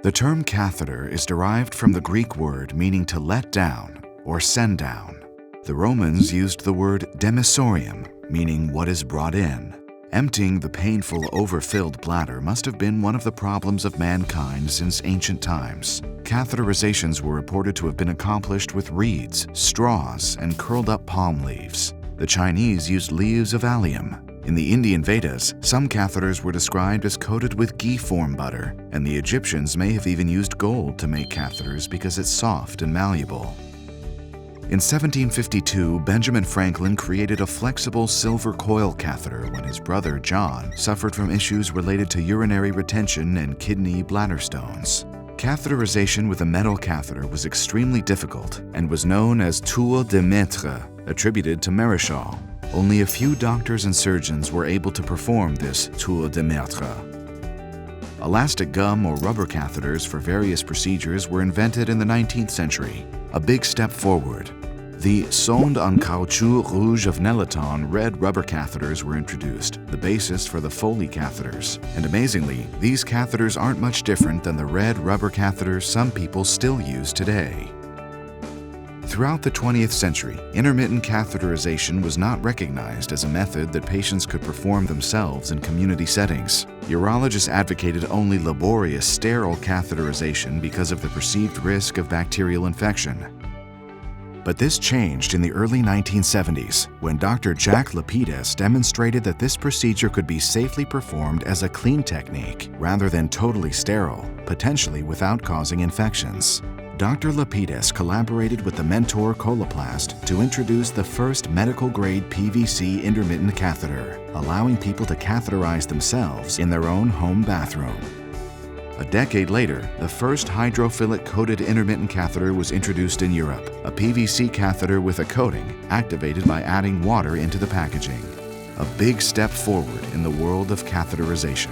The term catheter is derived from the Greek word meaning to let down or send down. The Romans used the word demisorium, meaning what is brought in. Emptying the painful, overfilled bladder must have been one of the problems of mankind since ancient times. Catheterizations were reported to have been accomplished with reeds, straws, and curled-up palm leaves. The Chinese used leaves of allium. In the Indian Vedas, some catheters were described as coated with ghee-form butter, and the Egyptians may have even used gold to make catheters because it's soft and malleable. In 1752, Benjamin Franklin created a flexible silver coil catheter when his brother John suffered from issues related to urinary retention and kidney bladder stones. Catheterization with a metal catheter was extremely difficult and was known as tour de maître, attributed to Maréchal. Only a few doctors and surgeons were able to perform this tour de maître. Elastic gum or rubber catheters for various procedures were invented in the 19th century, a big step forward. The sonde en caoutchouc rouge of Nelaton red rubber catheters were introduced, the basis for the Foley catheters. And amazingly, these catheters aren't much different than the red rubber catheters some people still use today. Throughout the 20th century, intermittent catheterization was not recognized as a method that patients could perform themselves in community settings. Urologists advocated only laborious, sterile catheterization because of the perceived risk of bacterial infection. But this changed in the early 1970s when Dr. Jack Lapidus demonstrated that this procedure could be safely performed as a clean technique rather than totally sterile, potentially without causing infections. Dr. Lapidus collaborated with the mentor Coloplast to introduce the first medical-grade PVC intermittent catheter, allowing people to catheterize themselves in their own home bathroom. A decade later, the first hydrophilic-coated intermittent catheter was introduced in Europe, a PVC catheter with a coating activated by adding water into the packaging. A big step forward in the world of catheterization.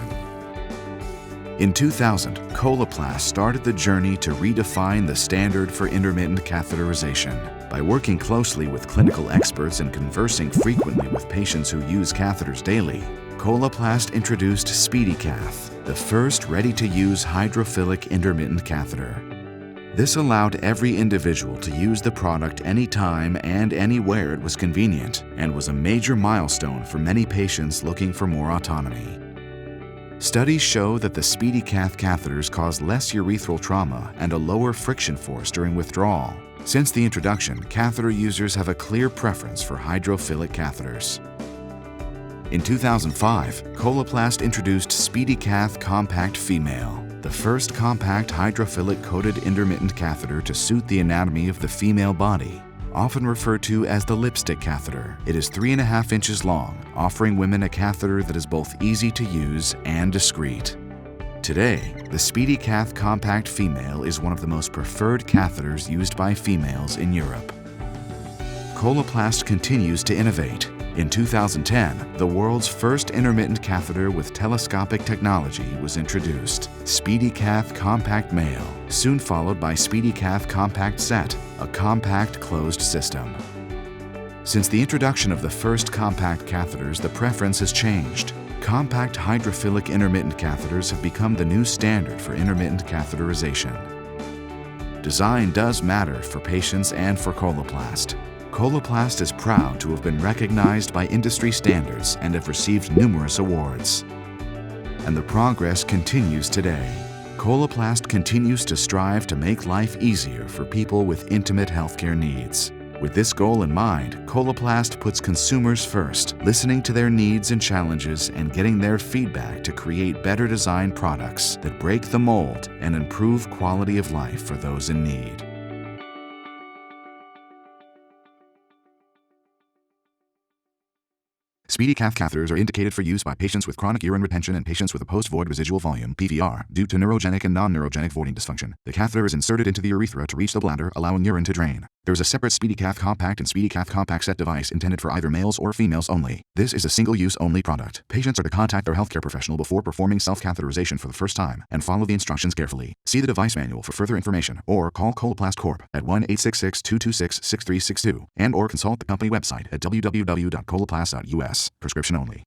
In 2000, Coloplast started the journey to redefine the standard for intermittent catheterization. By working closely with clinical experts and conversing frequently with patients who use catheters daily, Coloplast introduced SpeediCath, the first ready-to-use hydrophilic intermittent catheter. This allowed every individual to use the product anytime and anywhere it was convenient, and was a major milestone for many patients looking for more autonomy. Studies show that the SpeediCath catheters cause less urethral trauma and a lower friction force during withdrawal. Since the introduction, catheter users have a clear preference for hydrophilic catheters. In 2005, Coloplast introduced SpeediCath Compact Female, the first compact hydrophilic coated intermittent catheter to suit the anatomy of the female body. Often referred to as the lipstick catheter, it is 3.5 inches long, offering women a catheter that is both easy to use and discreet. Today, the SpeediCath Compact Female is one of the most preferred catheters used by females in Europe. Coloplast continues to innovate. In 2010, the world's first intermittent catheter with telescopic technology was introduced, SpeediCath Compact Male, soon followed by SpeediCath Compact Set, a compact closed system. Since the introduction of the first compact catheters, the preference has changed. Compact hydrophilic intermittent catheters have become the new standard for intermittent catheterization. Design does matter for patients and for Coloplast. Coloplast is proud to have been recognized by industry standards and have received numerous awards. And the progress continues today. Coloplast continues to strive to make life easier for people with intimate healthcare needs. With this goal in mind, Coloplast puts consumers first, listening to their needs and challenges and getting their feedback to create better designed products that break the mold and improve quality of life for those in need. SpeediCath catheters are indicated for use by patients with chronic urine retention and patients with a post-void residual volume (PVR) due to neurogenic and non-neurogenic voiding dysfunction. The catheter is inserted into the urethra to reach the bladder, allowing urine to drain. There is a separate SpeediCath Compact and SpeediCath Compact Set device intended for either males or females only. This is a single-use only product. Patients are to contact their healthcare professional before performing self-catheterization for the first time and follow the instructions carefully. See the device manual for further information or call Coloplast Corp. at 1-866-226-6362 and or consult the company website at www.coloplast.us. Prescription only.